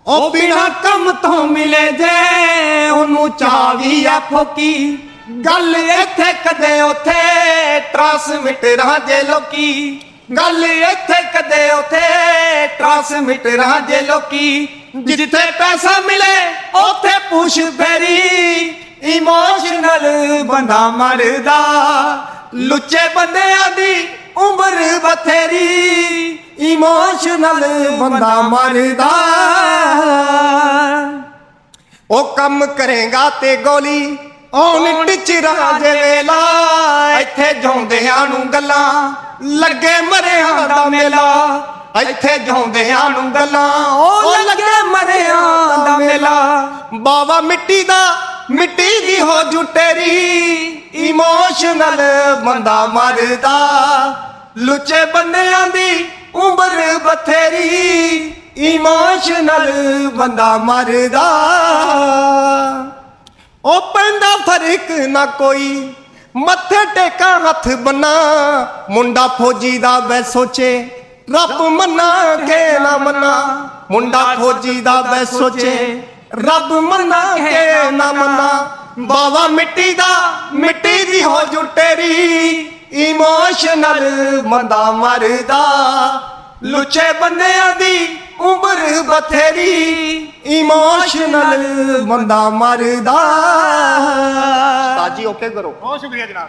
ओ बिना कम तो मिले जे ओनू चावी आ फोकी गल इत्थे कदे उथे ट्रांसमिटरां जे लोकी गल इत्थे कदे उथे ट्रांसमिटरां जे लोकी जिथे पैसा मिले उथे पूछ फेरी इमोशनल बंदा मरदा लुच्चे बंदियां दी उम्र बथेरी इमोशनल बंदा मरदा ओ कम करेगा ते गोली ओन टिचरा जे वेला इत्थे जोंदियां नू गल्लां लगे मरियां दा मेला इत्थे जोंदियां नू गल्लां ओ लगे मरियां दा मेला बावा मिट्टी दा मिट्टी दी हो जुटेरी इमोशनल बंदा मरदा लुच्चे बंदियां दी उम्र बथेरी इमोशनल बंदा मरदा ओ पैंदा फर्क ना कोई मत्थे टेका हथ बन्ना मुंडा फौजी दा वै सोचे रब मन्ना के ना मन्ना मुंडा फौजी दा वै सोचे रब मन्ना के ना मन्ना बावा मिट्टी दा मिट्टी दी हो जुटेरी इमोशनल बंदा मरदा लुच्चे बंदियां दी उम्र बथेरी इमोशनल बंदा मरदा। जी ओके करो। बहुत शुक्रिया जनाब।